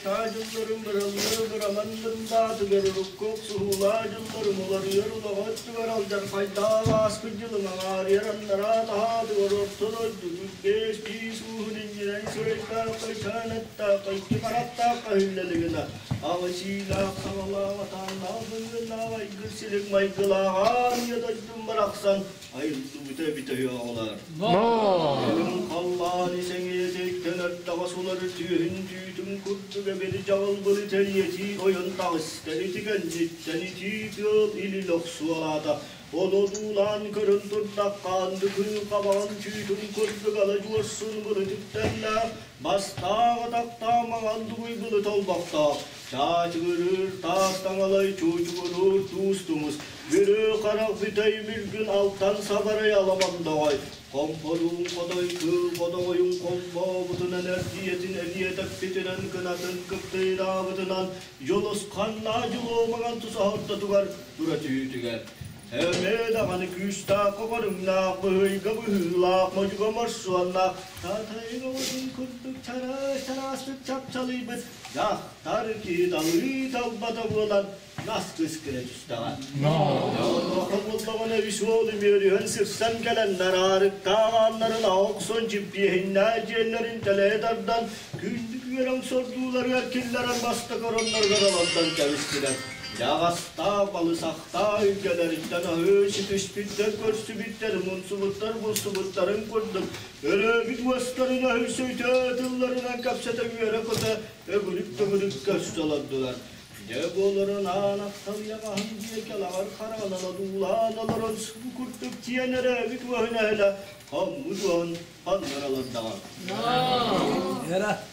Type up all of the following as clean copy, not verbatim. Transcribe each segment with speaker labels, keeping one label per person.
Speaker 1: Tacıllarım bıralları bıralandım dağıtı görürük koksuhulacıllarım olar yarıla hattı var alcar fayda vaskıcılım ağır yaranlara dağıtı var ortada düdükgeç pis uhulincinen sürekta kayşanatta kayki maratta kahilleligina ağışıyla kavala vatanla bıngına vaygırsilik maygılahan yadaydın bıraksan ayrıldı bite yağlar benim kallani seni tekten ötta suları tüyün tüytüm kurtuga beri cağıl bırı teriyeti koyun tağız teriti gencit teniti yıl ili loksualada ododulan kırın turdak kandı kırı kaban tüytüm kurtugalı cuvarsun bırı tüptenler basta vatakta mağandı bılı tolbakta çağ çıgırır taştan alay çocuğurur tuztumuz biri karak bitey bir gün alttan sabarayı alamam davay komporum kodoy kıl kodoyum kompo butunan erdiyetin eliyetek bitiren kınatın kıptıyla butunan yolus kanla culuğumagan tusahırta tugar dura tüyütüger Heme dağını küsta kokorumla bıhıyga bıhıyla mocuga morsuanla tatayga odun kurduk çarastık çapçalıyız yahtar ki dalı dalbada bulan nas kıskıre tüstagan Allah'ın evisuoğlu mürühün sırsan gelenler ağrık tağanların ağokson cippiyehin naciyenlerin teledardan gündük veren sordular erkillerin bastı koronlar garalandan çavistiler Yağasta, balısakta, ülkelerinden ahı, şıkış bitter, körsü bitter, munsubutlar, bulsubutların kurduk. Öyle bitmeslerin ahı söyte, dıllarından kapsete güvere kote, gülük göstaladılar. Cebolların anahtar yağın diye kelavar karanana duğlanaların sıvı kurtuk diyenere bitmehine hele, kamuduan, panlaralardan.
Speaker 2: Yara.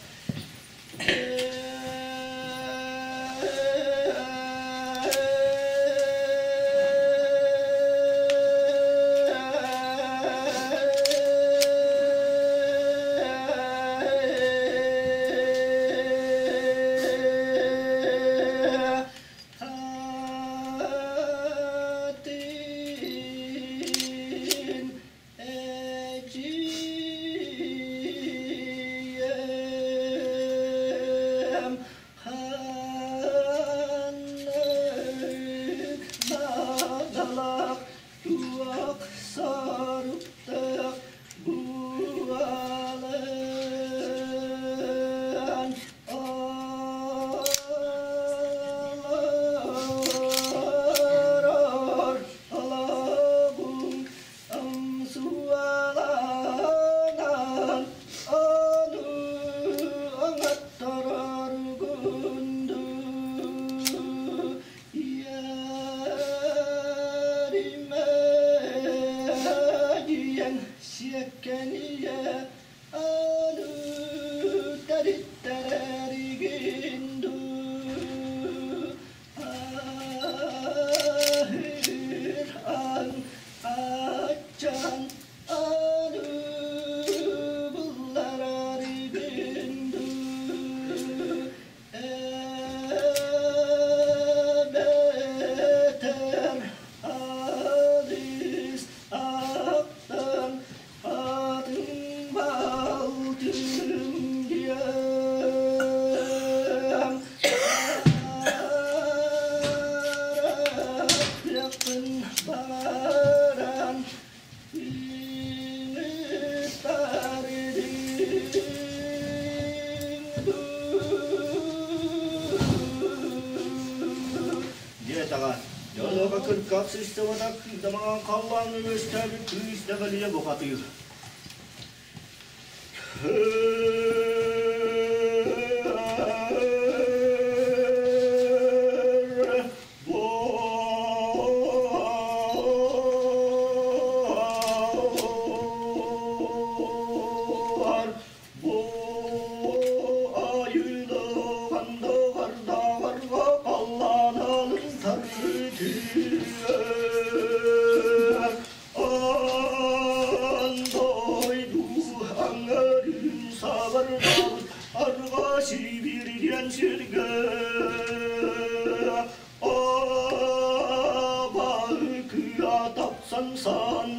Speaker 1: Sistemadak zaman kallanı gösterdik kriz develiye bokatıyor.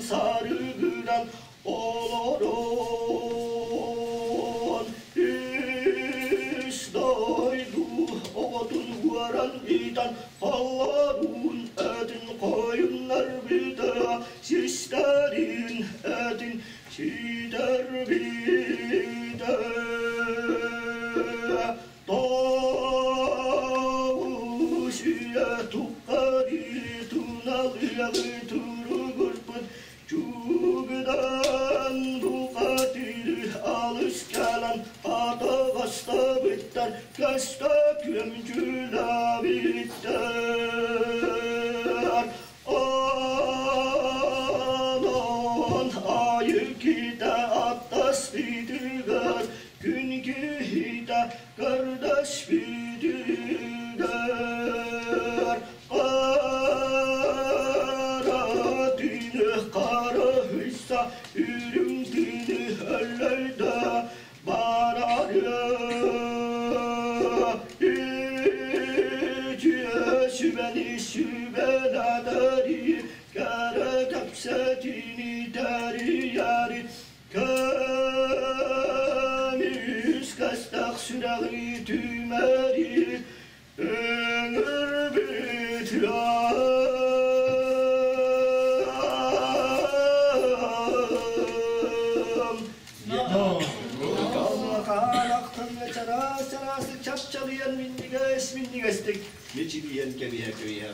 Speaker 1: Sarıgıran oloron Sistlerin etin sider bide Davuşuya tukkari tunalıyalı turu gurput Çuğdan dukatiri alış gelen Ata kasta bitter kasta kömcüla bitter Anan ayı gide attas bidigar Gün gide kardeş bidigar Kara dini kara hüssa Ürün dini hellerde Bararya Şübeni şübena dari Kara kapsetini dari yari Kamis kastak sürahi tümeri Ömür bitiram Kalaktın ve çarası çapçalayan minnigestik Geçibiyen kebiye köye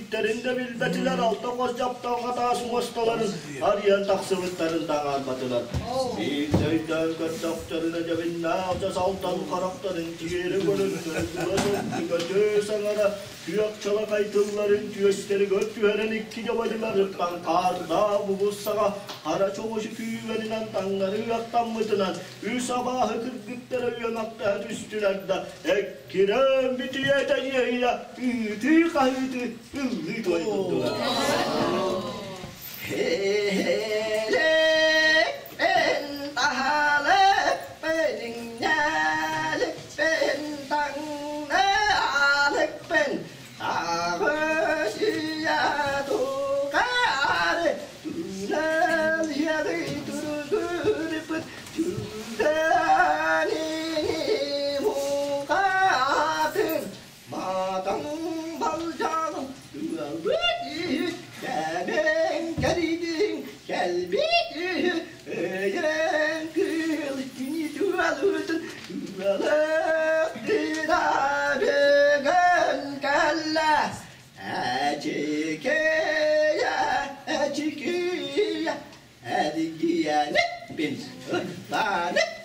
Speaker 1: Bitlerinde bilbetiler altta koz yaptan hatasın hostaların Arayan taksıvıtların dağarmadılar Bir zeyden gıddaktarına cebinne alacağız altan karakterin Tiyeri görüntü Burası götü sanara Tüyak çala kaytılların tüyesleri götüveren iki cabacılarıktan Karda bu sağa Hara çoğuşu küyüverilen tanları yaktan mıtınan Ü sabahı kırgıklara uyanakta üstülerde Ekkirem bitiye teyyeyle Ütü kaydı Ütü kaydı Hele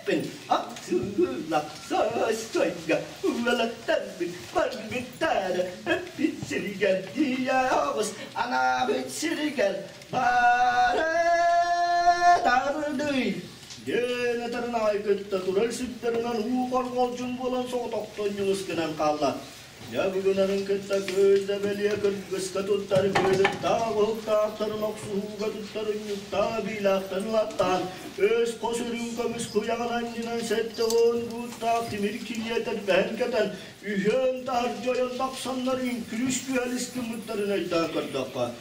Speaker 1: Öğretmenim aksırlak saçtayga Uğralattan bir tane hep bitsiri geldi yavuz Ana bitsiri gel Bana tarıdıy Gene tarına aykıtta tural sütlerinden uğur kolcun bulan soğutaktan yılıskınan kallar Ya bugünlerin kıtta gözde beliye kırgıska tuttar gözü Tağılık tağtarın oksuğuga tuttarın yukta bilahtan lattan Öz kosurun kömüs kuyağınan cinen sette on guttak timir kiyeter benketen Ühön tarcoyan taksanların külüş güheliski mutların eytan kırdakka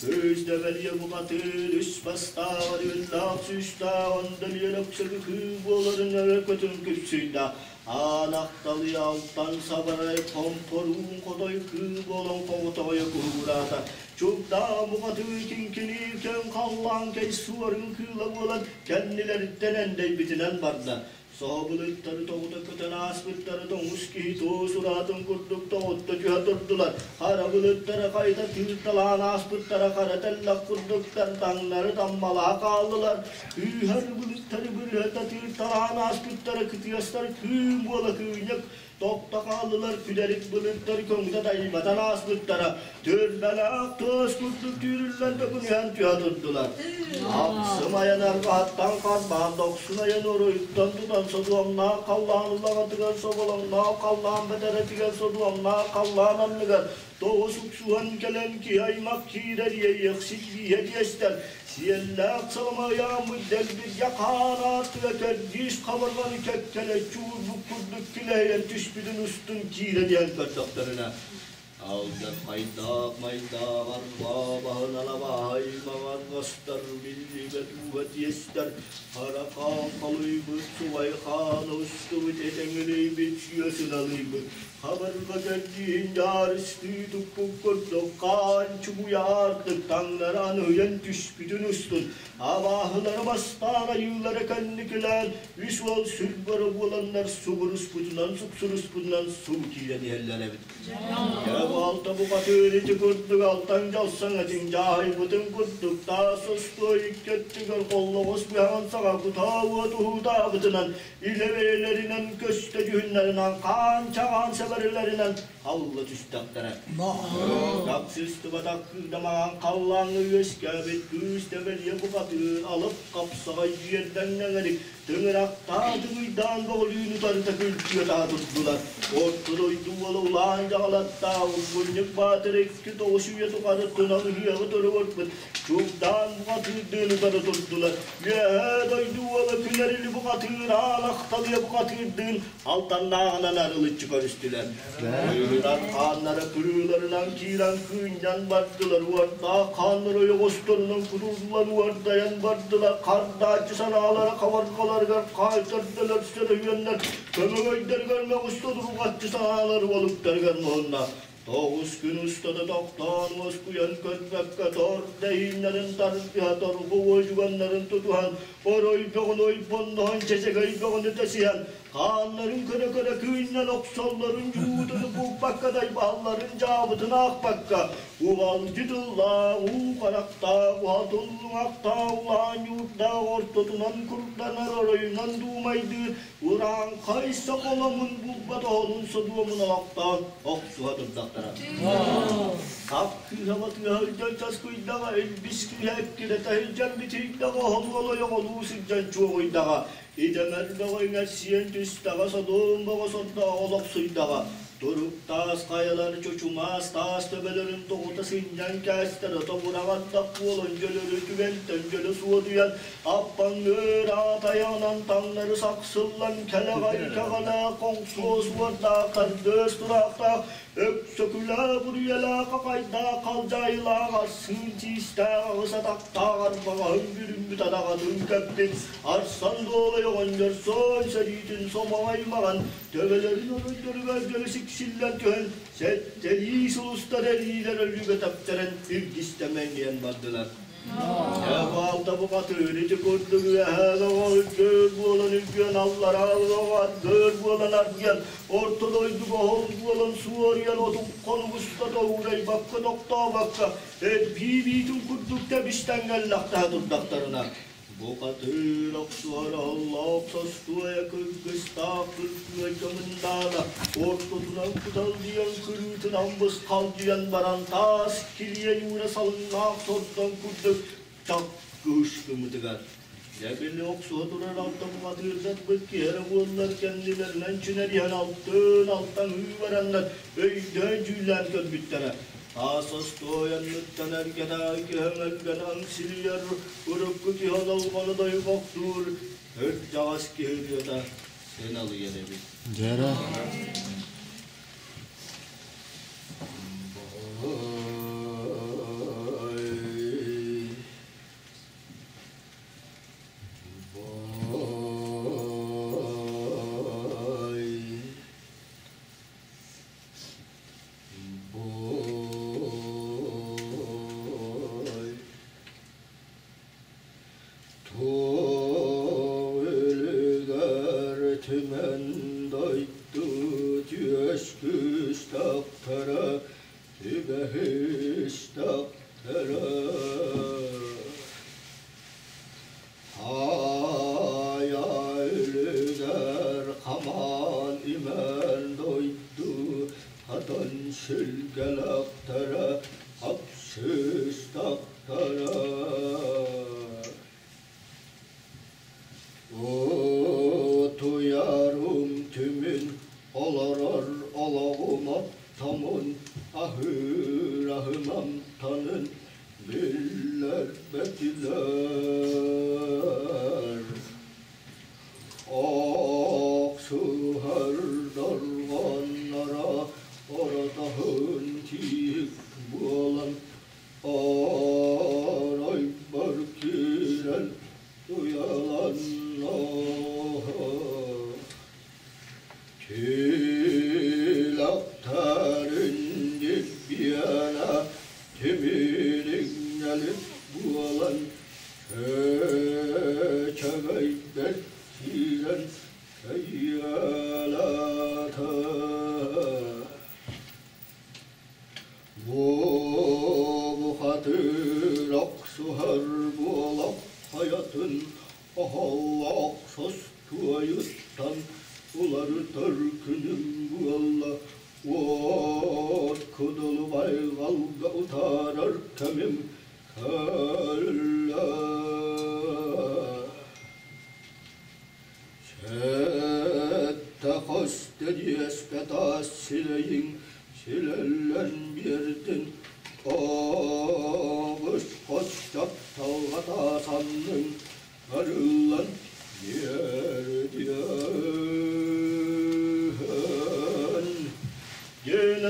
Speaker 1: Gözde beliye bu katır üst basta var yıllak süsta Ondan yerak çökü kıboların eve kötün küpsüyda Anahtalı alttan sabaray komporun kodoy kıbolon kotoya kurata Çok da bu katır kinkinirken kallan key suvarın kıla olan Kendileri denendey bitinen barda Soğubulutları toğuda köten aspırtları donmuş ki to suratın kurdukta otta tüha durdular Harabulutları kayda tırtalan aspırtlara kara tellak kurduklar Tanları dammala kaldılar Harabulutları bırhata tırtalan aspırtlara kıtıyaslar Küm bola kıynak Tokta kaldılar küderik bulutları köngde daymatan aspırtlara Türbelak toz kurduk türürler dökünüyen tüha durdular Aksımayan arkahattan kalman doksunayan oruyuktan tutan Soduamna kallan ulağa sobalamna kallan bedere tigen soduamna kallan anlıgar Doğusuk suhan gelen ki aymak kireriye yaksit bir hediyester Siyellak salmaya müddel bir yakanat ve terdiş kabarganı kekkele çuğurluk kurduk kileyen tüşbidin üstün kirediyen kırtaklarına Aldan haydak maydak arva bahın alabay mavan gastar billi ve tuvet yester Harakan kalıybı suvay khanı üstü ve tetengeli biçiyor sınalıybı Haber geldiğin yar üstü tukuk kurduk kan çubuya artık tanlaran öyen tüşbidin üstün Havahıları bastana yıllara kendikiler Üç ol sülbarı bulanlar suburus budunan supsurus budunan su kireni eller evet bu alta bu katırıcı kurduk altan calsan acın cahay budun kurduk ta sostu ikkettigar kollavuz bir havan sağa kutağı tuhuda bıdınan İlevelerinden köşte cühünlerinden kan çağan severilerinden havla tüstaklara Kaksüstü badak kırdamağın kallanı yüzkabet güçte beliye bu katır alıp kapsağa yerden negerik Tığırakta duydan boğuluyunu tarıta kültüye daha tuttular Ortadoy duvalı ulan cağlatta Uzgunluk batır ekki doğuşuya tukarı tunalı hiyağı törü ortbut Çoktan bu katırdığını tarı tuttular Yedoy duvalı külerili bu katır Alaktalıya bu katırdığın Altan nağınan arılı çıkar üstüler Kuyrudan kanlara kuyrularından kiran kıyıncan bardılar Varda kanlara yokostorunun kuruldular Vardayan bardılar Karda açısan ağlara kavarkalar Kaytırdılar sürüyenler Kömögöyder görme ustadır Açısan ağları olup dergen onunla Doğuz gün ustada doktan Voskuyan kötbekka tor Deyinlerin tarıkya tor Bu oycuganların tutuhan Oroy boğunoy pondohan Çeçekay boğunu tesiyen Kanların kıra kıra kıyınla loksolların Cuğudunu bu bakkaday balların Cabıtına akbakka Uval cidilla u karakta Uhatulun akta ulan yurtta Ortotunan kurtlanar oroyunan dumaydı Uran kaysa kolamun bulbada olun Soduamun alaktan Oksuha dırdaktara Hakkı havatı hırcan çaskıydağa Elbiskü hekkide tahilcan bitikdağa Halgala yolu sıccan çoğuydağa İdemer bağına siyen tüstağa Sadum bağa sodda olak suydağa Doruk tas kayaları çoçumaz tas tebelerin toğuta sincan kesteri Tavurağatta kuolun gölürü tüventen gölü suğa duyan Appanlır atayanan tanları saksıllan Kelegay kagala kongsos varda kardöz durakta Öksöküla buruyala kakayda kalcayla Arsın çista satakta Arbağa hüngürümbü tadağa dünkeptin Arsan dolayı oncar soy seritin somağaymagan Tövelerin oruçları gözleri siksillen tön Setteli sulusta deliler ölüge tapteren İlk istemeyen vardılar Alta bu katırıcı kurdu ve hâlı gör bu olan ülken allar ağlar gör bu olan argen ortadoydu boğul bu olan suvaryan otuk konu usta doğuray bakka dokta bakka et bitun kurduk da bişten gellakta durdaklarına Bukatır aksuar Allah sastuaya kırgıstak kırgıya camındağda ortadan kutal diyen kırıtıdan bız kal diyen baranta sikiliye yura salınmak sordan kurduk çak kışkımıdıgar. Yabirli oksuğa durar altta bukatırdat bıkkiyere buğullar kendilerinden çiner yan alttan hüverenler öyden cüyler gölbüttere. Asas toyanlıktan erkene kehemelgen ansilyer Urukku ki hadalmanı da yukaktur Hört cağız ki hürriyata sen alı yere bir
Speaker 2: Cera.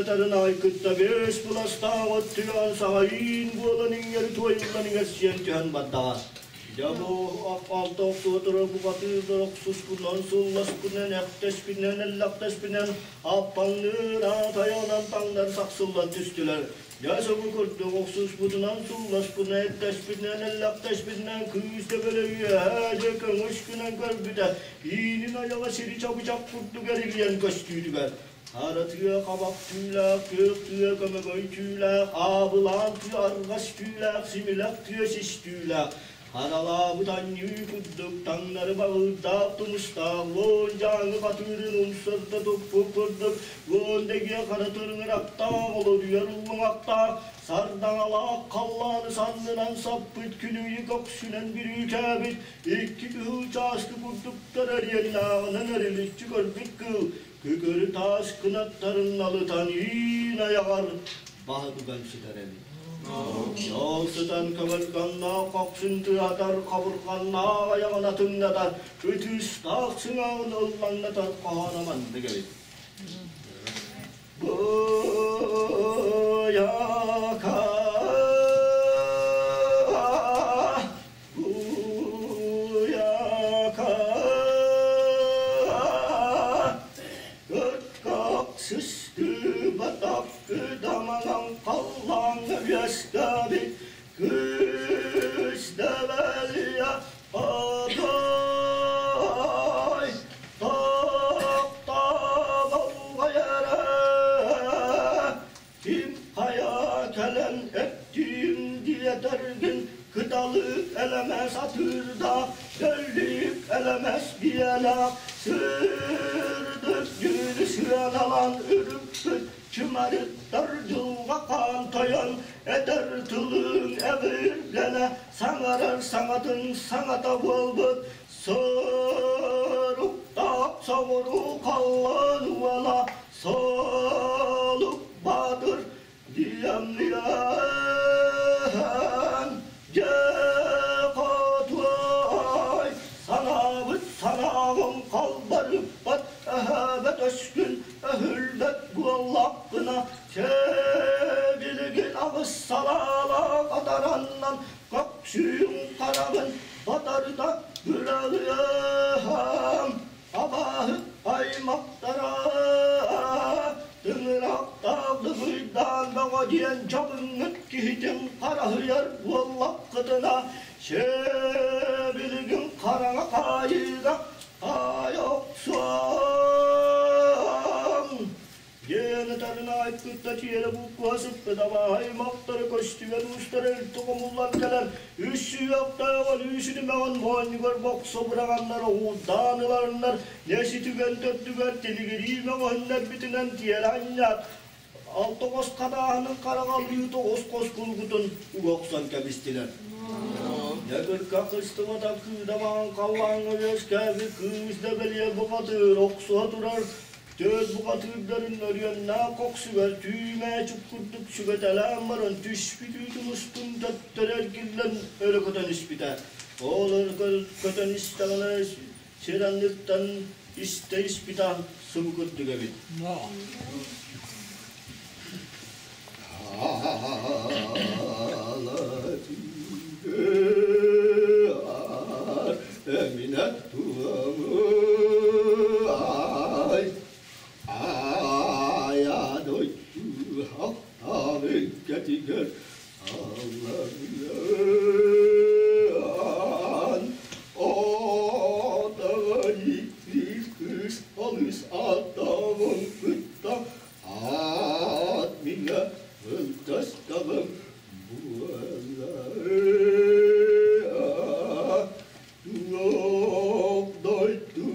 Speaker 1: Yöneteren aykıtta beş bulasta ottuyan sahin buğulanın yeri toyullanın esiyentühen badda. Jabu altı oksu oturup bu batırdır oksus kunan sullas kunan ektes binen ellaktes binen appanlır atayanan tanlar saksıllan tüstüler. Yasobu kurdu oksus budunan sullas kunan ektes binen ellaktes binen kıyıste böyle yühece kınış günen görbüde. İğnin ayağa siri çabucak kurdu gerilyen köstüydüler. Aratıya kabak tüylak, gök tüye kömegoy tüylak, abılan tüye argas tüylak, similak tüye şiş tüylak. Haralabıdan yüküddük, tanları bağırda tumustak, von canı batırın umsırda topuk kurduk, von degiye karatırın rakta, olu duyarılın akta, sardan alak kallanı sandınan sappıt, külüyü koksünen bir ülkebit, iki bühü çaskı kurduk, tarar yerlağının erilikçi gördük kıl. Kükürü taş kınatların alıtan yine yağar Bahadı ben sidereli Yolsudan kıvırganla koksuntu atar kaburganla ayağına tümletar Ütüs taksın ağın ıllanlatar kahanaman degeli Bu yaka Yastabi kıstavelya aday takta yere kim haya kelen esbiyelak sırdık gülü süren alan ürüp çımarıp darcılga kan toyan eder tılın evirlene sanarar sanatın sanata bulbut soruk tak savuru kallan vala soluk badır diyem diyen cekatvay sanavut sanavım kalbarıp bat ehebet öşkün ehülbet gullakına sevgilgin ağız salala kadarandan kapşuyum karabın batarda gülağıyam abahı aymaktara dıngırak dağlı gıydan dağa diyen cabınıt gihidin karahıyar gullak kıdına sevgilgin karana kayıda ayok suam yeni tarına aykıtta tiyere bu kuasıp bedava haymakları koştuğun uçları iltikomullan gelen üssü yokta yol üssünü meğen muhannigar boksa bırakanlar uğdanılarlar nesi tügen töttügen teligiri meğenler bitinen tiyere anyat altı kos kadağının karagal yutu kos kulgutun uğoksan kebistiler Negir kakıstıma da kıdaman kallanı göskevi kızda belye bu katır oksuğa durar Döz bu katırların örüyenna koksu ver tüyme çukkurduk sübetelam varın tüşbitütün ustun tötterer gillen öyle köten ispite Olur köten istağına serenlikten iste ispita sıvıkırdı gibi Eminet tuğamı aya doydu hakkı getiger Allah'ın o dağı yıkır kız alış adamın kıtta atmine öltaş dağım bu Allah'ın Yok doydu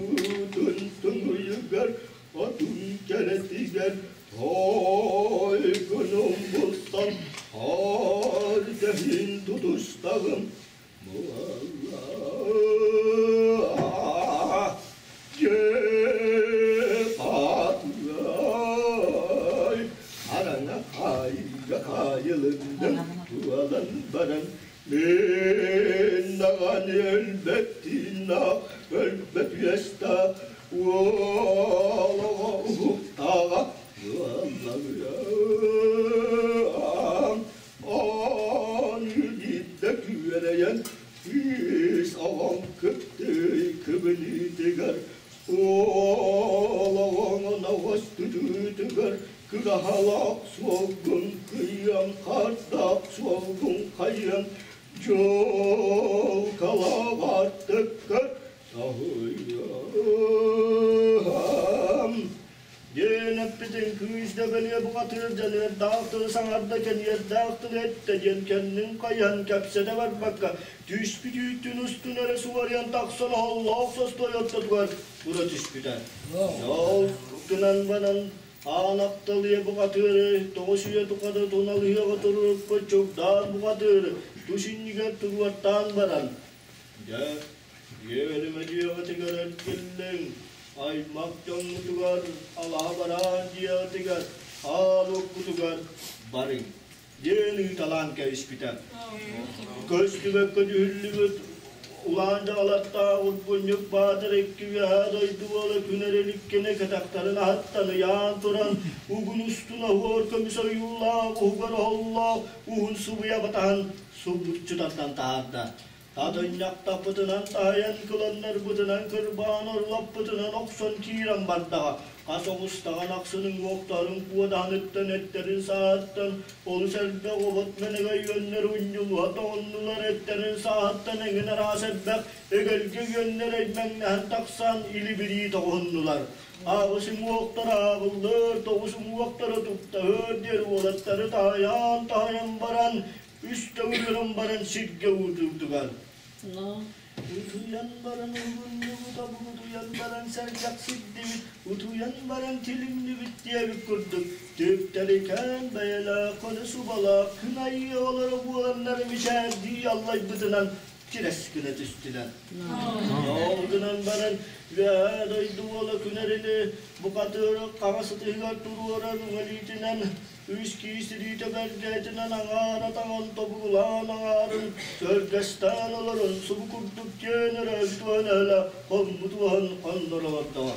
Speaker 1: dün yüger Adun keretiger Toygunum bulsan Har dehin tutuştağım Muallah Cepatlar Arana kayga kayılındım Tualan baran Min dağın elbettina Elbet yesta Allah'u tağa Allah'ım An yüdde güvereyen Biz avam kıptı kıbili diger Allah'ın avaz tütütüger Kırahalak soğun kıyam Kardak soğun kayam Jol kalağat tıkkır sahıyam Yenep bizim kıyışda beliye bu katır canı dağıtır sanarda kendiye dağıtır ette kendin kayan kepsede var bakka Tüspütütün üstüne su var yan taksan Allah sos doyatta duvar Bura tüspüten Yol kınan banan Anaptalıya bu katır Toğuşuya tukadı tonalıya katır Koçuk dağ bu katır Tuşinniga turvattan baran Ya Yerime diye tigar etkilen Ay makcan tugar Allah baran diye tigar Haluk tugar baring Yeni talan ke ispita Köstü ve kötühüllü Ulanca alatta utbunyuk badır ekkivi haday duvala künerelik kene kataktarına hattanı yağan turan Ugun ustuna huor kamisa yullah ugar Allah Uhun subuya batahan subutçutattan tahadda Tadınyak pıtınan tahayan kılanlar pıtınan kırban orlap pıtınan okson kiran bardağa Kasovustağın aksının oktarın kuvadahan etterin saattan Olu selde obat menegay yönler unyulu hata onlular etterin saattan engine rasebbek Egelge yönler eymennehan taksan ili biri toğunlular Ağısın oktar ağıldır toğusun oktara tutta hörder olatları tahayan baran Üste uyurum baran sigge uğdurdugar Utuyan baran ulgunlu butabı utuyan baran sercak siddimit utuyan baran tilimli bittiye bir kurduk Tüpteriken beyla konusu bala kınayı olarak bu olanlarım içerdi Allah bıdınan Kireskine tüstülen Yolgunan baran ve doydu ola künerini bu katırı kavası tühgar turuoran umalitinden Üski istirite berdetinden ağara tağan topuğulan ağarın Sörgestan oların subu kurtuk kenara bituan ela Kommutuan kanlara vardavar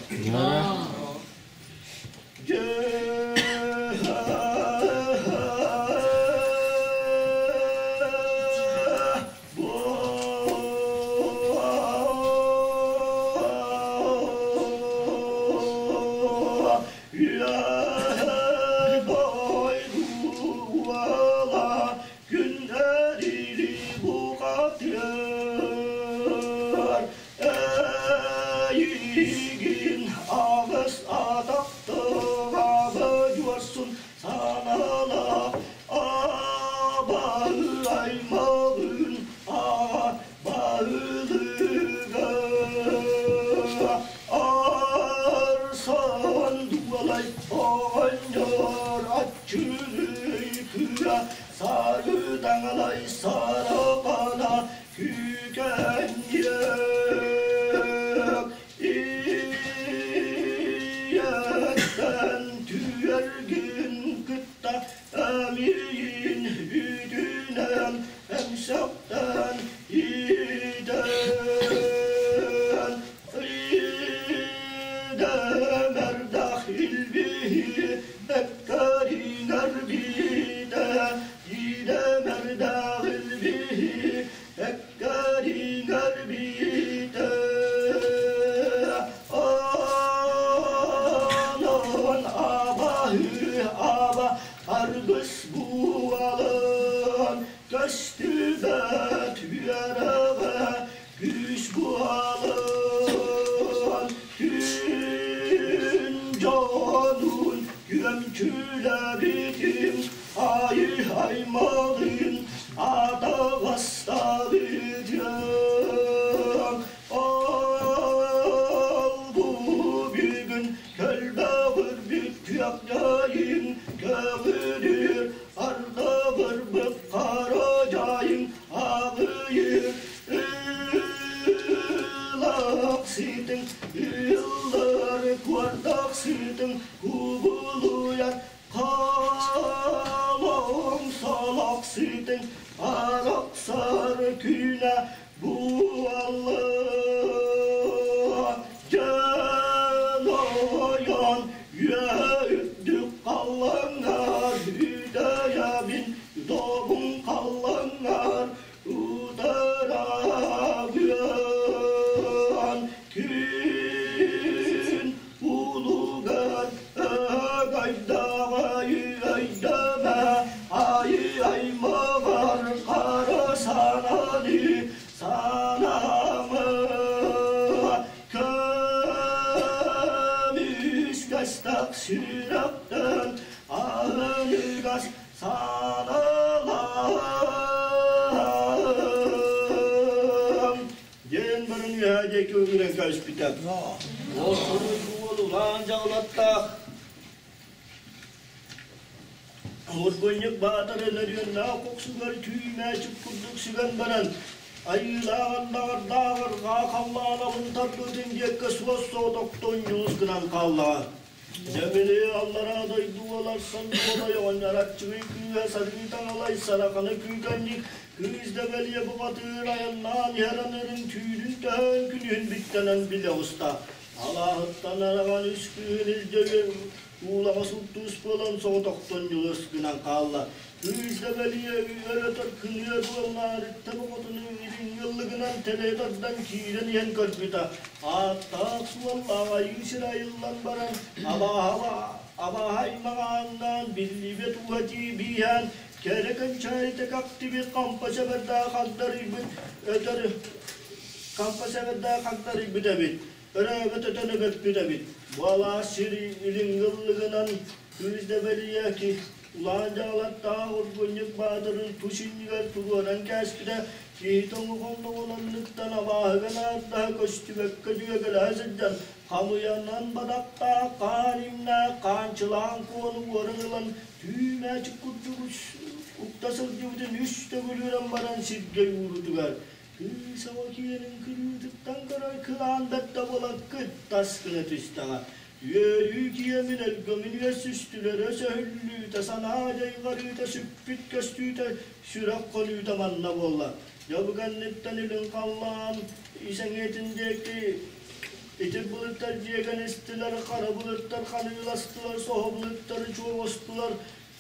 Speaker 1: Orgunluk bağdarı neriyon na koksugar tüyme çıkkurduk sügen baran Ayılağın dağır dağır kallan alın tatlı dengekke suas soğudokton yunus kınan kalla Cemili Allah'a day dualar sandı olay onyaratçı kıyıya sargıdan alay sarakanı kıyganlik Kıyızda beliye bu batır ayından yaranırın tüyünden külün bittenen bile usta Allah'tan aragan üskün izceğim Uğlama sultus falan soğudokton yunus kınan kalla Kıyızda beliye öğretir kınıya duanlar tabakotunu irin yıllıgınan teledaddan kiren yen kalbita Attak suvallağa yusira yıllan baran Aba haymağından billi ve tuvati bihan Kereken çayte kaktibi kampa severda kakdar ibit öter Kampa severda kakdar ibit ebit Örebet ötenebet bidebit Valla siri ilin yıllıgınan Kıyızda beliye ki Ulan cağlatta orgunyuk bağdırın tuşin yigar tuğanan kespide Kiitong kondolan nyktan avaagana daha koştübek ködügele sejjan kamuyanan badakta kanimna kançılan konu varılan tüme çıkutçukuş uktasıl cüvdün üstte gülüren baran sidge yurdugar Savakiyenin kırıtıktan karar kılan bette bolan kıt taskına tüstağa Yörükiye minel gömünüye süstülere söhüllüte sanacay garüte süppit köstüte sürak kolüte manna bolla Yabıgannetten ilin kallan isen etindeki İti bulutlar ciğen istiler, kara bulutlar kanılastılar, soğuk bulutlar çoğustular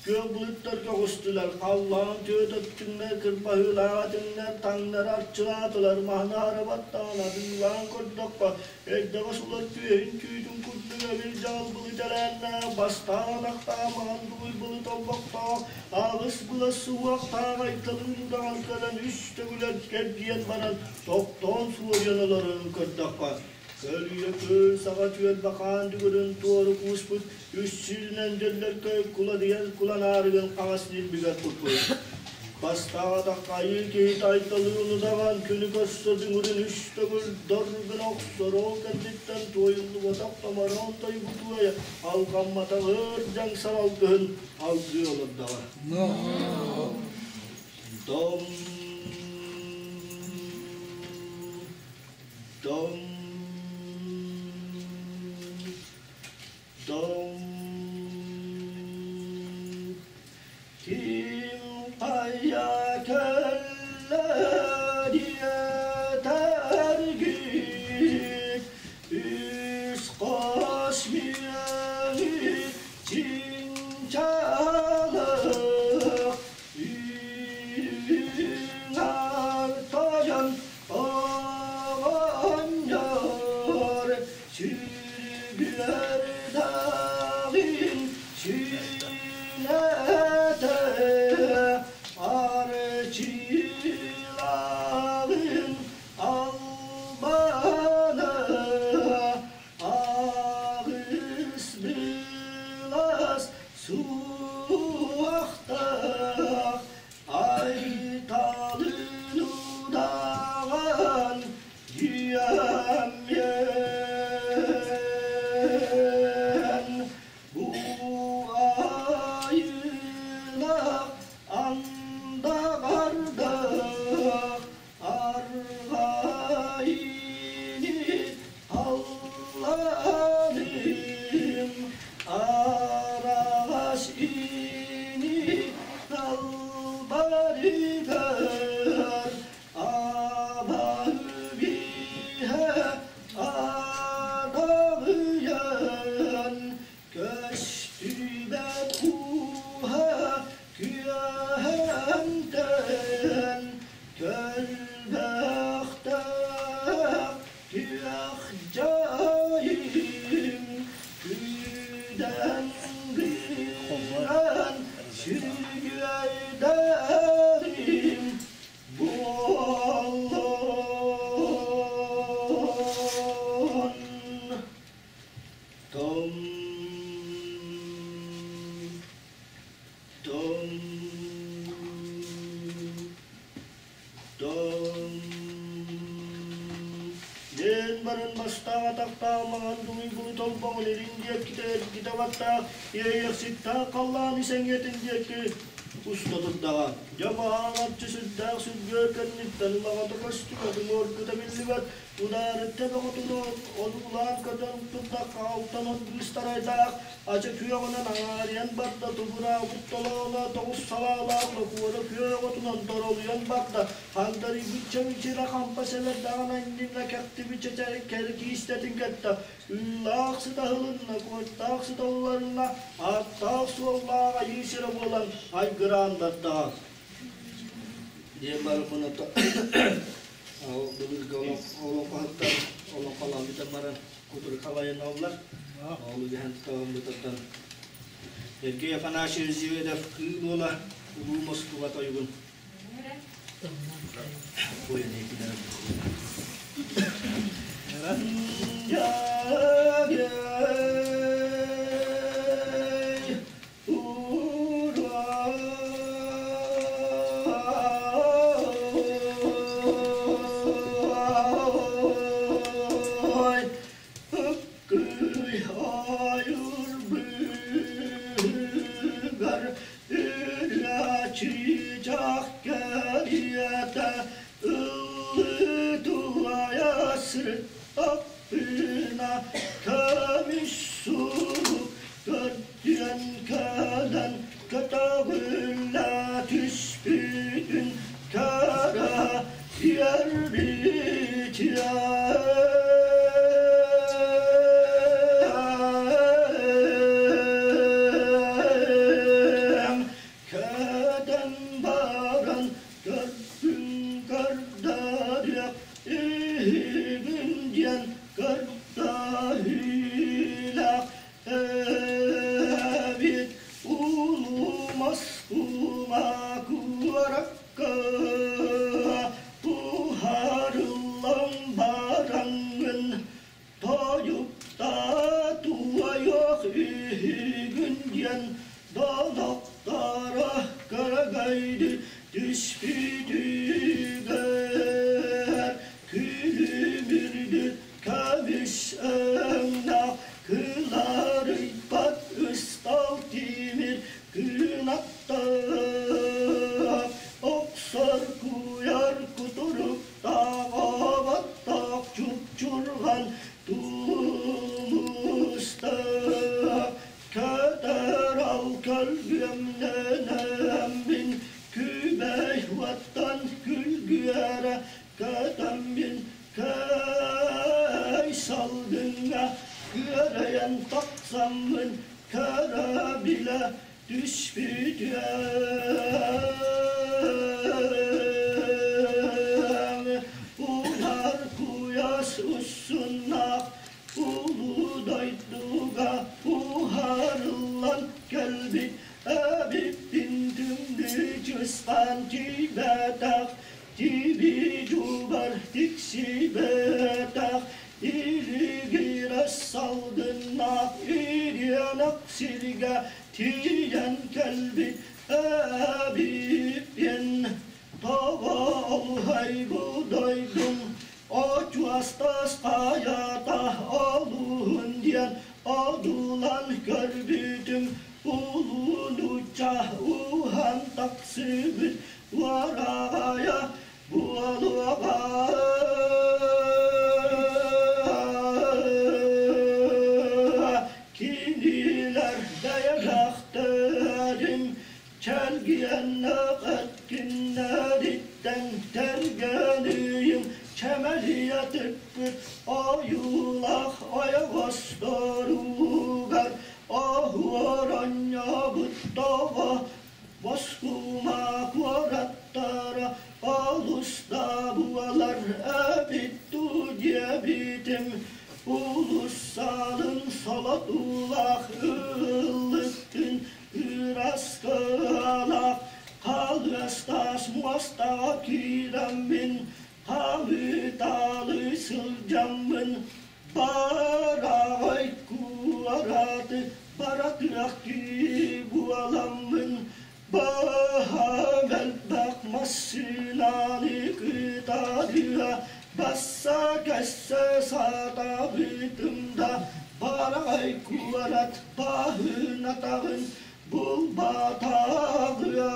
Speaker 1: Gök bulutlar köğüstüler, kallan tüyöt öttünler, kırpahıla dinler, tanlar arçıladılar, mahna arabattan adınlan kordokpa Eddega sular tüyün tüydün kurtluğa bir cal bulut elenle, bastan akta, manduy bulut olbakta Ağız bulas suakta, kaytalığında alkalan, üstte güler kerdiyen baran, tokton suur yanaların kordokpa Kölüye köl sağa tüyet bakan dügürün tuğru kusput Üssüzünen derler köy kula diyen kulan ağrıgın kağas dilbigat tutpuy Bastağa da kayı keyit aytalığını dağan Künü gösterdin ürün üstte gül dorgın oksor O kenditten toyuldu vatak tamaran tayı kutuaya Alkanmata hırcan saralgın algıyorlar dağa Dom Dom Dom Kim kaya kölle diyeter git Üst kosmiye cincalık Ürün artayan ağanlar Sürgüler dağın sünete Arçıların albanı Ağız biraz su akta Aytalını dağın Güyemeyen bu ayına anda karda argayini hallanim araş ini dalbariber abahü bihe adağıyan köştübe kuha küyehenten kölbekte küyehcayim küden giren sürgüyderim bu Allah'ın Tom Tom Tom Yen barın basta takta mangan dumi bulut olbangun irindiye kita vatta ye sitta kallan isengetin diye ki ustadık dağa Cemaatçı süddağ süddüğü kenditten lağatı kaçtığı mor billibat udarette bakıtını odular kadar tuttak kaltan odgüstaray açık kuyağının ağrıyan bakta tubura kuttalağına toğuz salağına kuvara kuyağıtının doroluyan bakta haldari bütçe biçire kampa sever dağına indimle kakti biçe kerki istetin ketta üllağısı dağılınla koyttağısı dağılarınla attağısı ollağa yişire bolan aygıran datta diye barımını Dulu olong kahtar, olong kalam kita maran kutur kalayan Allah. Olu jahan kalam betatan. Jadi apa nasir jiwa dah kulola rumus kuat ayun. Kue ni kita. Ya ya. diyen dalaklara kara gaydı düşbüdüger külümürdü kaviş emna kıları bat ıstal timir kınatta oksar kuyar kuturup dağa battak çurçurgan tumusta kader al kalbimden bin kübey vattan külgüyere kadem bin kay salgına göreyen taksamın kara bile düşbüdüyen ular kuyas ussunna ulu dayduga uharlan kalbi abib bindümlü cüstan tibetak tibi cubar tiksi betak İlgiras salgına İryanak sirge tiyen kalbi abibin Taval haybu doydum Oç vastas hayata alun diyen adulan görbüdüm Ulunuca uhan taksibit varaya bu aluğa Çelgiyenle etkinleritten tergeliyim Çemeliyetip ayulak ayavastarıgar Ahuaranya buttava vaskuma kuarattara Alusta bualar ebittu diyebitim Ulusalın salatullah ıllıktın Iraskala kalvestas mustakiremin havitalı sılcamın baray kuaradı baraklıki bu alamın bahavel bakmasınani kıtadıya bassa kesse sata bütümda baray kuarat bahınatağın bu batağıya